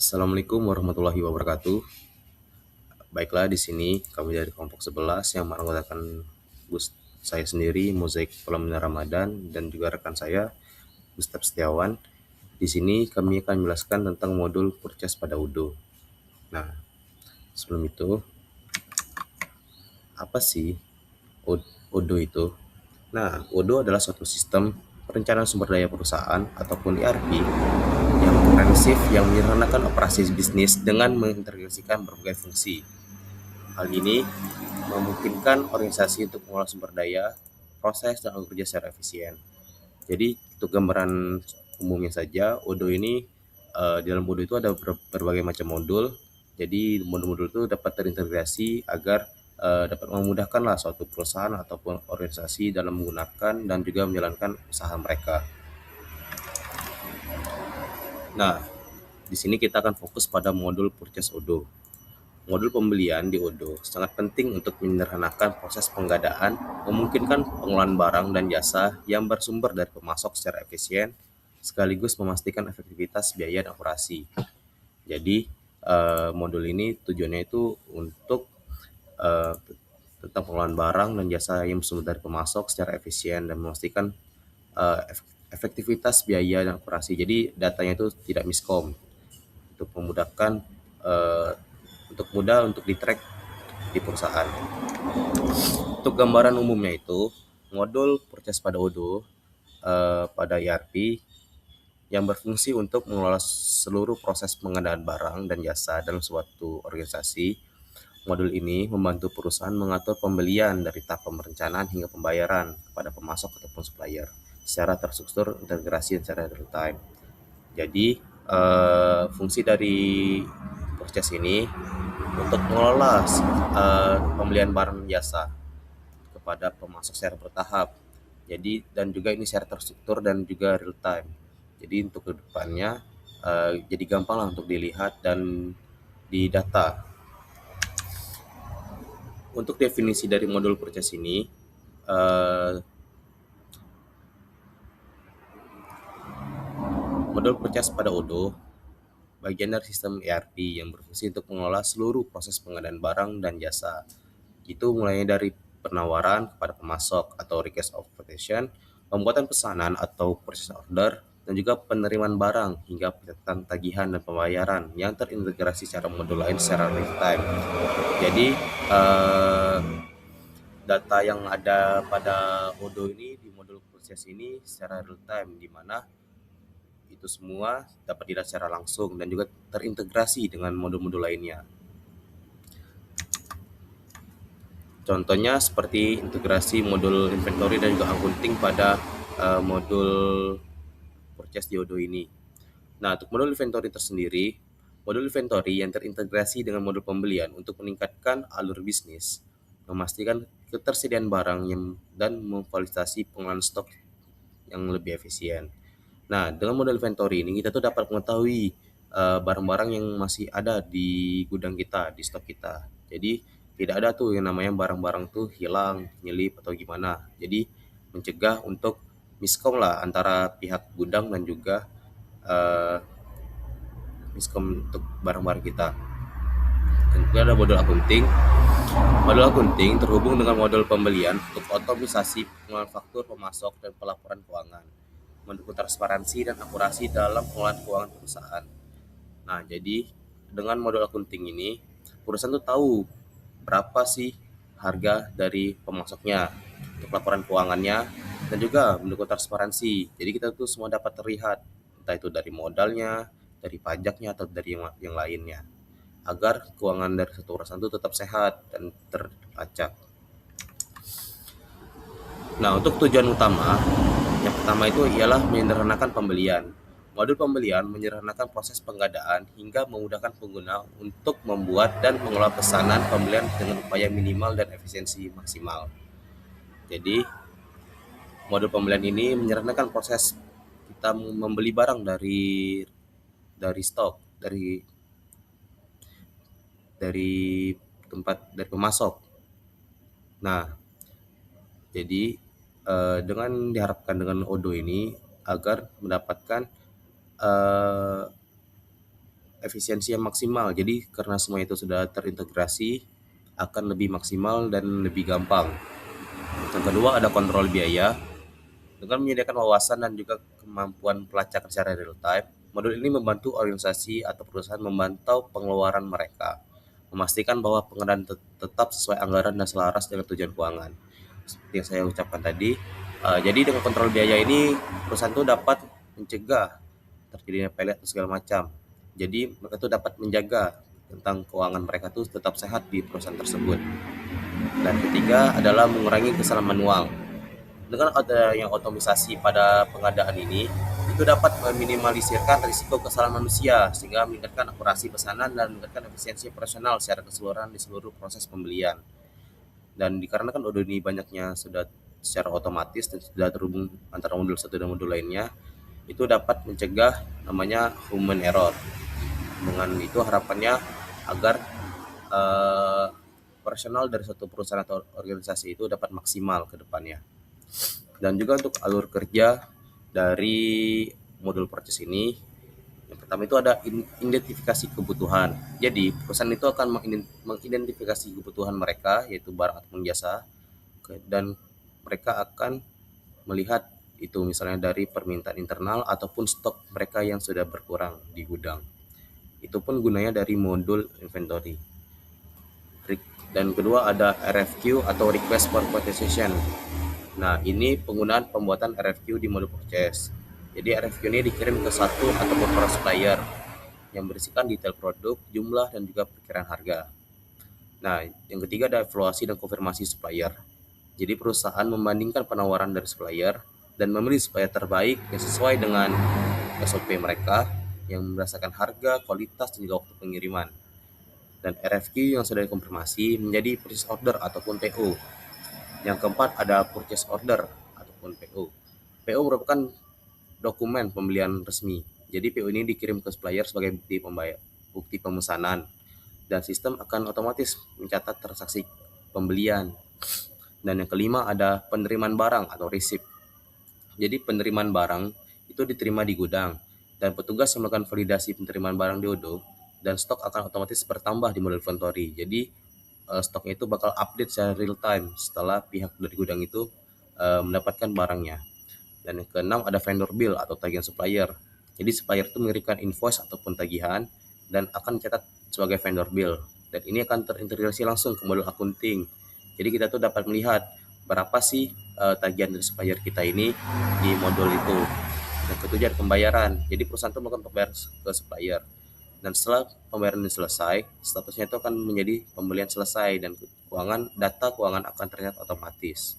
Assalamualaikum warahmatullahi wabarakatuh. Baiklah, di sini kami dari kelompok 11 yang menganggotakan Gus saya sendiri, Mozaik Pelamin Ramadan, dan juga rekan saya, Gustaf Setiawan. Di sini kami akan menjelaskan tentang modul purchase pada Udo. Nah, sebelum itu, apa sih Udo itu? Nah, Udo adalah suatu sistem perencanaan sumber daya perusahaan ataupun ERP yang komprehensif yang menyederhanakan operasi bisnis dengan mengintegrasikan berbagai fungsi. Hal ini memungkinkan organisasi untuk mengolah sumber daya, proses, dan bekerja secara efisien. Jadi, untuk gambaran umumnya saja, Odoo ini di dalam Odoo itu ada berbagai macam modul. Jadi, modul-modul itu dapat terintegrasi agar dapat memudahkanlah suatu perusahaan ataupun organisasi dalam menggunakan dan juga menjalankan usaha mereka. Nah, di sini kita akan fokus pada modul purchase Odoo. Modul pembelian di Odoo sangat penting untuk menyederhanakan proses penggadaan, memungkinkan pengelolaan barang dan jasa yang bersumber dari pemasok secara efisien, sekaligus memastikan efektivitas biaya dan operasi. Jadi, modul ini tujuannya itu untuk eh, tentang pengelolaan barang dan jasa yang bersumber dari pemasok secara efisien dan memastikan eh, efektivitas biaya dan operasi. Jadi, datanya itu tidak miskom untuk memudahkan eh, untuk mudah untuk di-track di perusahaan. Untuk gambaran umumnya itu, modul purchase pada Odoo pada ERP yang berfungsi untuk mengelola seluruh proses pengadaan barang dan jasa dalam suatu organisasi. Modul ini membantu perusahaan mengatur pembelian dari tahap perencanaan hingga pembayaran kepada pemasok ataupun supplier secara terstruktur, integrasi, dan secara real time. Jadi, fungsi dari proses ini untuk mengelola pembelian barang dan jasa kepada pemasok secara bertahap. Jadi, dan juga ini secara terstruktur dan juga real time. Jadi untuk kedepannya jadi gampang lah untuk dilihat dan didata. Untuk definisi dari modul purchase ini, eh, modul purchase pada Odoo bagian dari sistem ERP yang berfungsi untuk mengelola seluruh proses pengadaan barang dan jasa. Itu mulai dari penawaran kepada pemasok atau request of quotation, pembuatan pesanan atau purchase order, dan juga penerimaan barang hingga pencatatan tagihan dan pembayaran yang terintegrasi secara modul lain secara real time. Jadi data yang ada pada Odoo ini di modul proses ini secara real time, di mana itu semua dapat dilihat secara langsung dan juga terintegrasi dengan modul-modul lainnya. Contohnya seperti integrasi modul inventory dan juga accounting pada modul purchase di Odoo ini. Nah, untuk modul inventory tersendiri, modul inventory yang terintegrasi dengan modul pembelian untuk meningkatkan alur bisnis, memastikan ketersediaan barang dan memfasilitasi pengelolaan stok yang lebih efisien. Nah, dengan model inventory ini kita tuh dapat mengetahui barang-barang yang masih ada di gudang kita, di stok kita. Jadi tidak ada tuh yang namanya barang-barang tuh hilang, nyelip atau gimana. Jadi mencegah untuk miskom lah antara pihak gudang dan juga eh, miskom untuk barang-barang kita. Dan juga ada modul accounting. Modul accounting terhubung dengan modul pembelian untuk otomatisasi pengelolaan faktur, pemasok, dan pelaporan keuangan, mendukung transparansi dan akurasi dalam pengelolaan keuangan perusahaan. Nah, jadi dengan modul accounting ini, perusahaan tuh tahu berapa sih harga dari pemasoknya untuk laporan keuangannya dan juga mendukung transparansi. Jadi kita tuh semua dapat terlihat entah itu dari modalnya, dari pajaknya atau dari yang lainnya agar keuangan dari satu perusahaan itu tetap sehat dan terlacak. Nah, untuk tujuan utama, yang pertama itu ialah menyederhanakan pembelian. Modul pembelian menyederhanakan proses pengadaan hingga memudahkan pengguna untuk membuat dan mengelola pesanan pembelian dengan upaya minimal dan efisiensi maksimal. Jadi, modul pembelian ini menyederhanakan proses kita membeli barang dari stok, dari dari pemasok. Nah, jadi dengan diharapkan dengan Odoo ini agar mendapatkan eh, efisiensi yang maksimal. Jadi karena semua itu sudah terintegrasi, akan lebih maksimal dan lebih gampang. Yang kedua ada kontrol biaya. Dengan menyediakan wawasan dan juga kemampuan pelacakan secara real time, modul ini membantu organisasi atau perusahaan memantau pengeluaran mereka, memastikan bahwa pengadaan tetap sesuai anggaran dan selaras dengan tujuan keuangan. Seperti yang saya ucapkan tadi, jadi dengan kontrol biaya ini perusahaan itu dapat mencegah terjadinya pelet atau segala macam. Jadi mereka tuh dapat menjaga tentang keuangan mereka tuh tetap sehat di perusahaan tersebut. Dan ketiga adalah mengurangi kesalahan manual. Dengan ada yang otomisasi pada pengadaan ini, itu dapat meminimalisirkan risiko kesalahan manusia sehingga meningkatkan akurasi pesanan dan meningkatkan efisiensi operasional secara keseluruhan di seluruh proses pembelian. Dan dikarenakan Odoo ini banyaknya sudah secara otomatis dan sudah terhubung antara modul satu dan modul lainnya, itu dapat mencegah namanya human error. Dengan itu harapannya agar eh, operasional dari suatu perusahaan atau organisasi itu dapat maksimal ke depannya. Dan juga untuk alur kerja dari modul purchase ini, yang pertama itu ada identifikasi kebutuhan. Jadi perusahaan itu akan mengidentifikasi kebutuhan mereka, yaitu barang atau jasa, dan mereka akan melihat itu misalnya dari permintaan internal ataupun stok mereka yang sudah berkurang di gudang. Itu pun gunanya dari modul inventory. Dan kedua ada RFQ atau request for quotation. Nah, ini penggunaan pembuatan RFQ di modul purchase. Jadi RFQ ini dikirim ke satu atau beberapa supplier yang berisikan detail produk, jumlah, dan juga perkiraan harga. Nah, yang ketiga ada evaluasi dan konfirmasi supplier. Jadi perusahaan membandingkan penawaran dari supplier dan memilih supplier terbaik yang sesuai dengan SOP mereka yang berdasarkan harga, kualitas, dan juga waktu pengiriman. Dan RFQ yang sudah dikonfirmasi menjadi purchase order ataupun PO. Yang keempat ada purchase order ataupun PO. PO merupakan dokumen pembelian resmi. Jadi PO ini dikirim ke supplier sebagai bukti pemesanan dan sistem akan otomatis mencatat transaksi pembelian. Dan yang kelima ada penerimaan barang atau receipt. Jadi penerimaan barang itu diterima di gudang dan petugas yang melakukan validasi penerimaan barang di Odoo dan stok akan otomatis bertambah di model inventory. Jadi stoknya itu bakal update secara real time setelah pihak dari gudang itu mendapatkan barangnya. Dan yang keenam ada vendor bill atau tagihan supplier. Jadi supplier itu mengirimkan invoice ataupun tagihan dan akan dicatat sebagai vendor bill. Dan ini akan terintegrasi langsung ke modul accounting. Jadi kita tuh dapat melihat berapa sih tagihan dari supplier kita ini di modul itu. Dan ketujuh ada pembayaran. Jadi perusahaan itu melakukan pembayaran ke supplier. Dan setelah pembayaran ini selesai, statusnya itu akan menjadi pembelian selesai dan data keuangan akan terlihat otomatis.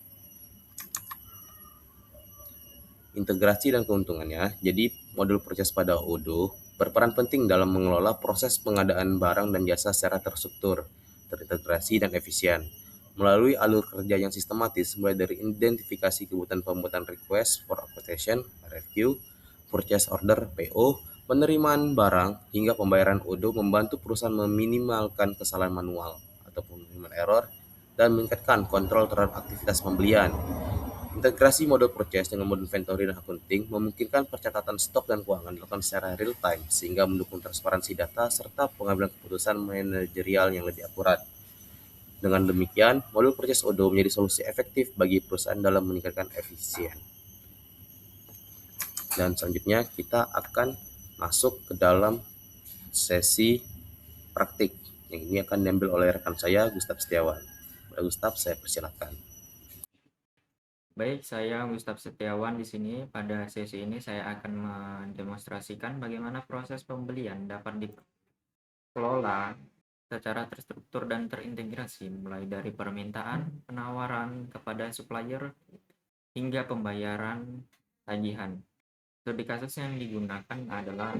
Integrasi dan keuntungannya, jadi modul purchase pada Odoo berperan penting dalam mengelola proses pengadaan barang dan jasa secara terstruktur, terintegrasi, dan efisien. Melalui alur kerja yang sistematis, mulai dari identifikasi kebutuhan pembuatan request for quotation (RFQ), purchase order (PO), penerimaan barang, hingga pembayaran Odoo membantu perusahaan meminimalkan kesalahan manual ataupun human error dan meningkatkan kontrol terhadap aktivitas pembelian. Integrasi model purchase dengan modul inventory dan accounting memungkinkan percatatan stok dan keuangan dilakukan secara real time sehingga mendukung transparansi data serta pengambilan keputusan manajerial yang lebih akurat. Dengan demikian, modul purchase Odoo menjadi solusi efektif bagi perusahaan dalam meningkatkan efisien. Dan selanjutnya kita akan masuk ke dalam sesi praktik. Yang ini akan diambil oleh rekan saya, Gustaf Setiawan. Gustaf, saya persilakan. Baik, saya Gustaf Setiawan di sini. Pada sesi ini saya akan mendemonstrasikan bagaimana proses pembelian dapat dikelola secara terstruktur dan terintegrasi, mulai dari permintaan, penawaran kepada supplier, hingga pembayaran tagihan. Studi kasus yang digunakan adalah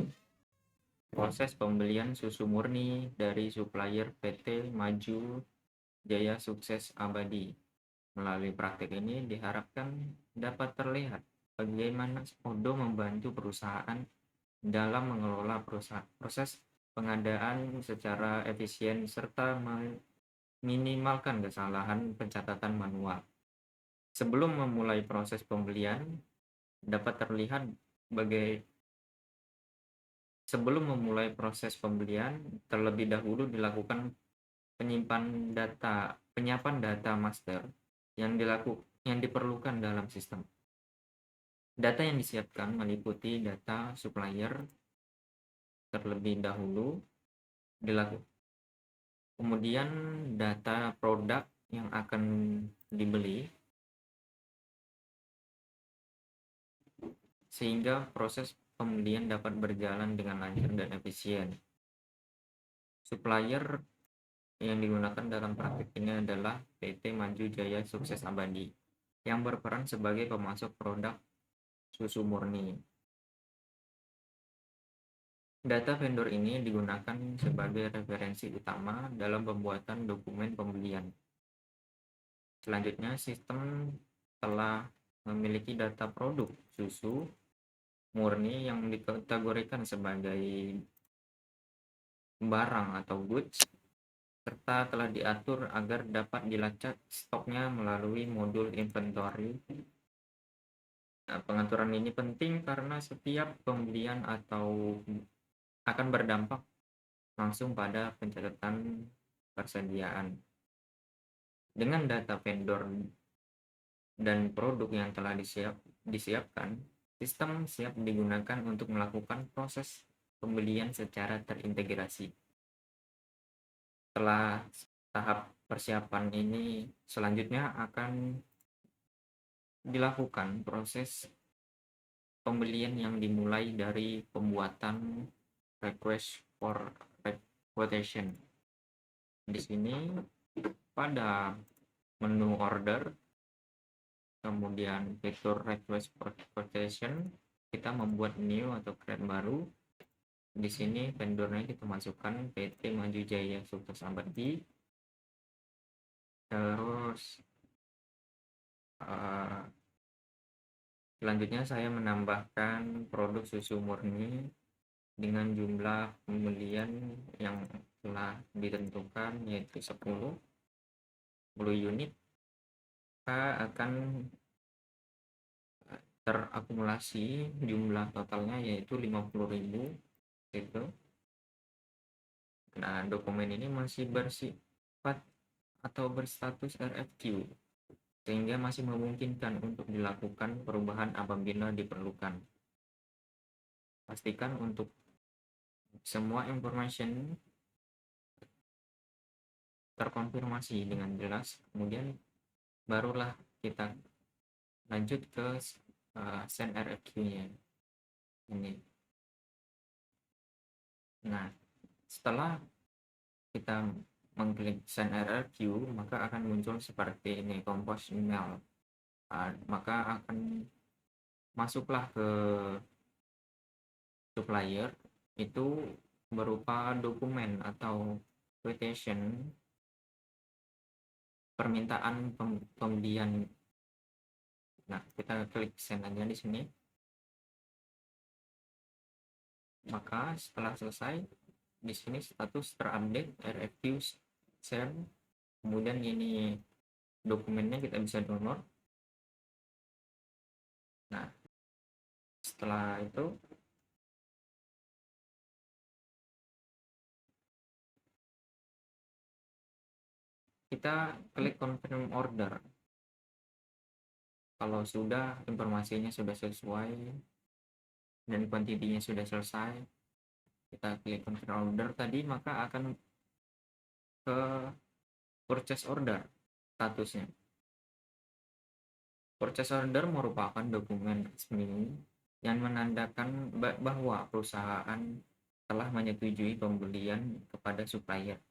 proses pembelian susu murni dari supplier PT Maju Jaya Sukses Abadi. Melalui praktik ini diharapkan dapat terlihat bagaimana Odoo membantu perusahaan dalam mengelola proses pengadaan secara efisien serta meminimalkan kesalahan pencatatan manual. Sebelum memulai proses pembelian, dapat terlihat Sebelum memulai proses pembelian, terlebih dahulu dilakukan penyiapan data master yang diperlukan dalam sistem. Data yang disiapkan meliputi data supplier terlebih dahulu dilakukan, kemudian data produk yang akan dibeli, sehingga proses pembelian dapat berjalan dengan lancar dan efisien. Supplier yang digunakan dalam praktik ini adalah PT Maju Jaya Sukses Abadi yang berperan sebagai pemasok produk susu murni. Data vendor ini digunakan sebagai referensi utama dalam pembuatan dokumen pembelian. Selanjutnya, sistem telah memiliki data produk susu murni yang dikategorikan sebagai barang atau goods, serta telah diatur agar dapat dilacak stoknya melalui modul inventory. Nah, pengaturan ini penting karena setiap pembelian atau akan berdampak langsung pada pencatatan persediaan. Dengan data vendor dan produk yang telah disiapkan, sistem siap digunakan untuk melakukan proses pembelian secara terintegrasi. Setelah tahap persiapan ini, selanjutnya akan dilakukan proses pembelian yang dimulai dari pembuatan request for quotation. Di sini pada menu order, kemudian fitur request for quotation, kita membuat new atau create baru. Di sini vendornya kita masukkan PT Maju Jaya Sukses Abadi. Terus selanjutnya saya menambahkan produk susu murni dengan jumlah pembelian yang telah ditentukan, yaitu 10 unit. Maka akan terakumulasi jumlah totalnya yaitu 50.000 itu. Nah, dokumen ini masih bersifat atau berstatus RFQ, sehingga masih memungkinkan untuk dilakukan perubahan apabila diperlukan. Pastikan untuk semua information terkonfirmasi dengan jelas, kemudian barulah kita lanjut ke send RFQ-nya ini. Nah, setelah kita mengklik send RFQ, maka akan muncul seperti ini, compose email. Maka akan masuklah ke supplier, itu berupa dokumen atau quotation, permintaan pembelian. Nah, kita klik send aja di sini. Maka setelah selesai, di sini status terupdate RFQ send. Kemudian ini dokumennya kita bisa download. Nah, setelah itu kita klik confirm order. Kalau sudah informasinya sudah sesuai dan kuantitinya sudah selesai, kita klik confirm order tadi, maka akan ke purchase order statusnya. Purchase order merupakan dokumen resmi yang menandakan bahwa perusahaan telah menyetujui pembelian kepada supplier.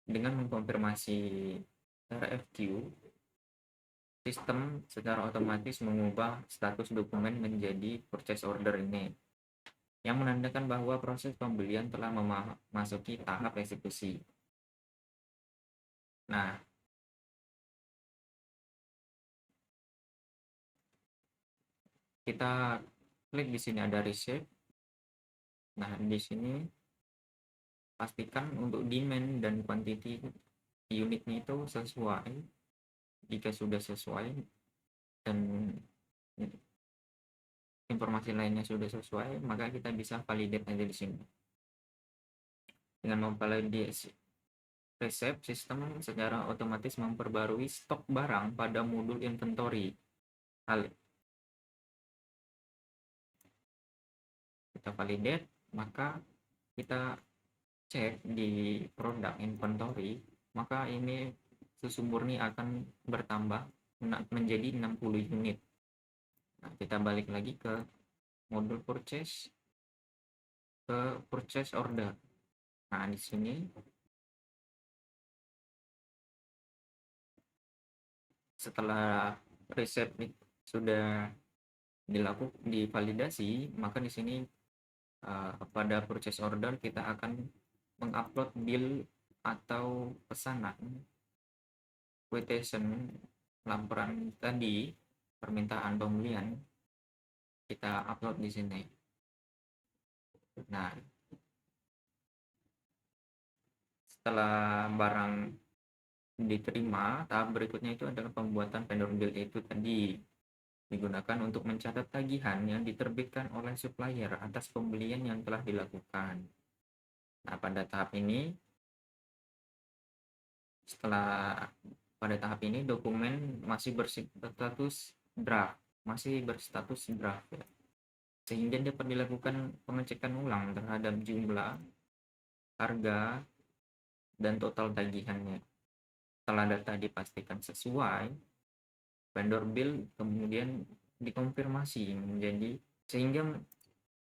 Dengan mengkonfirmasi RFQ, sistem secara otomatis mengubah status dokumen menjadi purchase order ini, yang menandakan bahwa proses pembelian telah memasuki tahap eksekusi. Nah, kita klik di sini ada receipt. Nah, di sini pastikan untuk demand dan quantity unitnya itu sesuai. Jika sudah sesuai dan informasi lainnya sudah sesuai, maka kita bisa validate aja di sini. Dengan memvalidasi resep, sistem secara otomatis memperbarui stok barang pada modul inventory. Kita validate, maka kita cek di produk inventory, maka ini susu murni akan bertambah menjadi 60 unit. Nah, kita balik lagi ke modul purchase, ke purchase order. Nah, di sini setelah resep sudah divalidasi, maka di sini pada purchase order kita akan mengupload bill atau pesanan quotation, laporan tadi permintaan pembelian, kita upload di sini. Nah, setelah barang diterima, tahap berikutnya itu adalah pembuatan vendor bill. Itu tadi digunakan untuk mencatat tagihan yang diterbitkan oleh supplier atas pembelian yang telah dilakukan. Nah, pada tahap ini dokumen masih berstatus draft, ya. Sehingga dapat dilakukan pengecekan ulang terhadap jumlah, harga, dan total tagihannya. Setelah data dipastikan sesuai, vendor bill kemudian dikonfirmasi menjadi, sehingga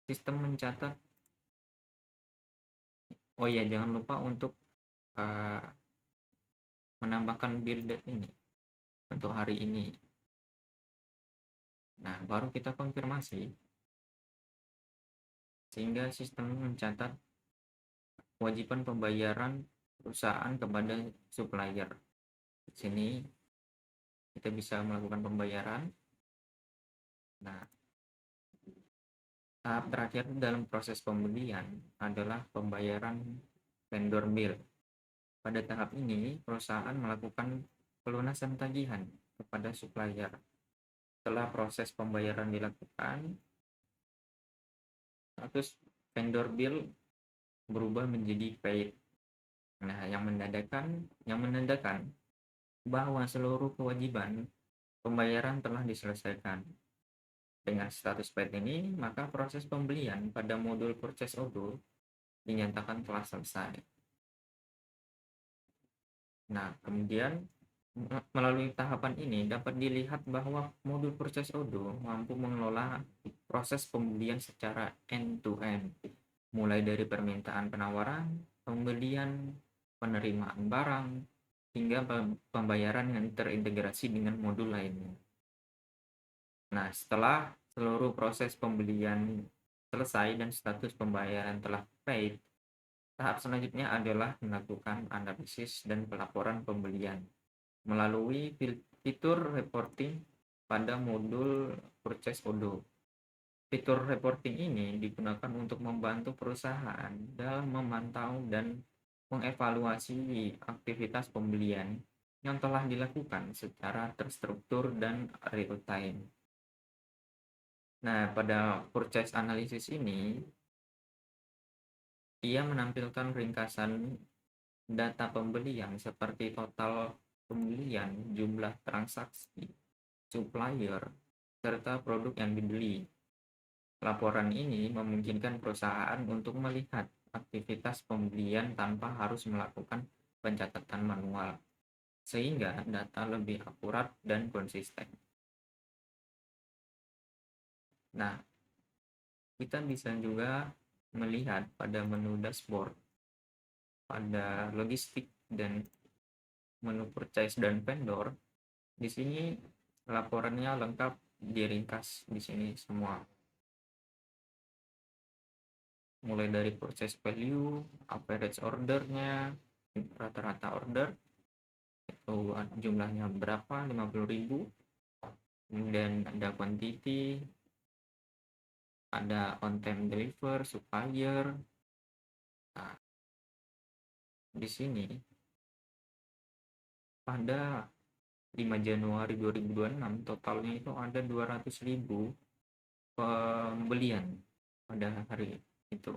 sistem mencatat, oh ya jangan lupa untuk menambahkan bill date ini untuk hari ini. Nah, baru kita konfirmasi, sehingga sistem mencatat kewajiban pembayaran perusahaan kepada supplier. Di sini kita bisa melakukan pembayaran. Nah, tahap terakhir dalam proses pembelian adalah pembayaran vendor bill. Pada tahap ini, perusahaan melakukan pelunasan tagihan kepada supplier. Setelah proses pembayaran dilakukan, status vendor bill berubah menjadi paid. Nah, yang menandakan bahwa seluruh kewajiban pembayaran telah diselesaikan. Dengan status paid ini, maka proses pembelian pada modul purchase order dinyatakan telah selesai. Nah, kemudian melalui tahapan ini dapat dilihat bahwa modul purchase order mampu mengelola proses pembelian secara end-to-end, mulai dari permintaan penawaran, pembelian, penerimaan barang, hingga pembayaran yang terintegrasi dengan modul lainnya. Nah, setelah seluruh proses pembelian selesai dan status pembayaran telah paid, tahap selanjutnya adalah melakukan analisis dan pelaporan pembelian melalui fitur reporting pada modul purchase order. Fitur reporting ini digunakan untuk membantu perusahaan dalam memantau dan mengevaluasi aktivitas pembelian yang telah dilakukan secara terstruktur dan real time. Nah, pada purchase analysis ini, ia menampilkan ringkasan data pembelian seperti total pembelian, jumlah transaksi, supplier, serta produk yang dibeli. Laporan ini memungkinkan perusahaan untuk melihat aktivitas pembelian tanpa harus melakukan pencatatan manual, sehingga data lebih akurat dan konsisten. Nah, kita bisa juga melihat pada menu dashboard, pada logistik dan menu purchase dan vendor. Di sini laporannya lengkap, diringkas di sini semua. Mulai dari purchase value, average ordernya, rata-rata order, itu jumlahnya berapa, 50.000. Kemudian ada quantity, ada on time deliver, supplier. Nah, di sini pada 5 Januari 2026 totalnya itu ada 200.000 pembelian pada hari itu.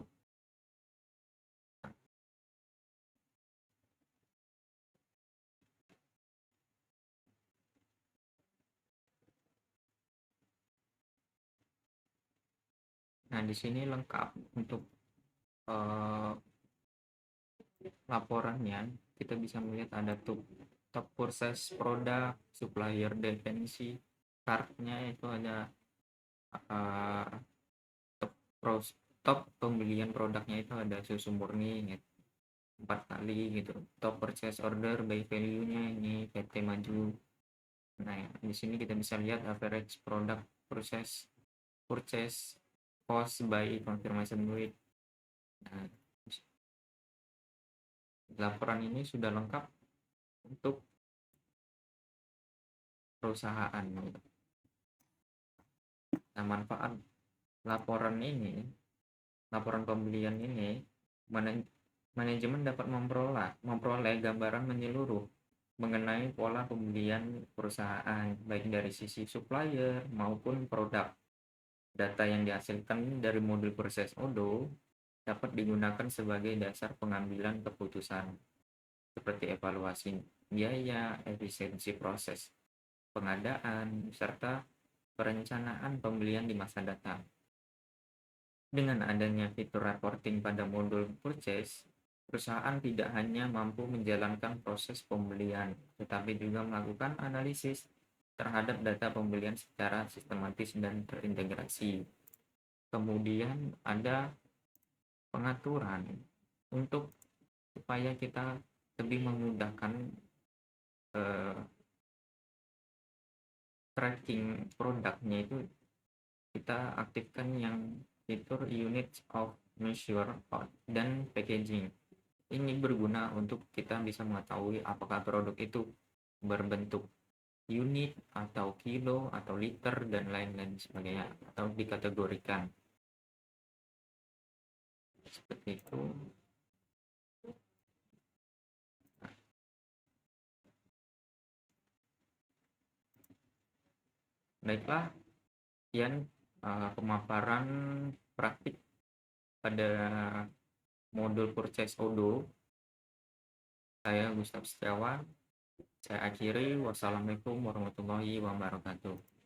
Nah, di sini lengkap untuk eh, laporannya. Kita bisa melihat ada top purchase produk, supplier dependency, card-nya itu ada eh, top top pembelian produknya itu ada susu murni gitu, 4 kali gitu. Top purchase order by value-nya ini PT Maju. Nah, di sini kita bisa lihat average product purchase cost by confirmation rate. Nah, laporan ini sudah lengkap untuk perusahaan. Nah, manfaat laporan ini, laporan pembelian ini, manajemen dapat memperoleh gambaran menyeluruh mengenai pola pembelian perusahaan, baik dari sisi supplier maupun produk. Data yang dihasilkan dari modul proses ODO dapat digunakan sebagai dasar pengambilan keputusan, seperti evaluasi biaya, efisiensi proses pengadaan, serta perencanaan pembelian di masa datang. Dengan adanya fitur reporting pada modul purchase, perusahaan tidak hanya mampu menjalankan proses pembelian, tetapi juga melakukan analisis terhadap data pembelian secara sistematis dan terintegrasi. Kemudian ada pengaturan untuk supaya kita lebih memudahkan tracking produknya itu, kita aktifkan yang fitur unit of measure dan packaging. Ini berguna untuk kita bisa mengetahui apakah produk itu berbentuk unit atau kilo atau liter dan lain-lain sebagainya, atau dikategorikan seperti itu. Baiklah, sekian pemaparan praktik pada modul purchase ODO. Saya Gustaf Setiawan. Saya akhiri. Wassalamualaikum warahmatullahi wabarakatuh.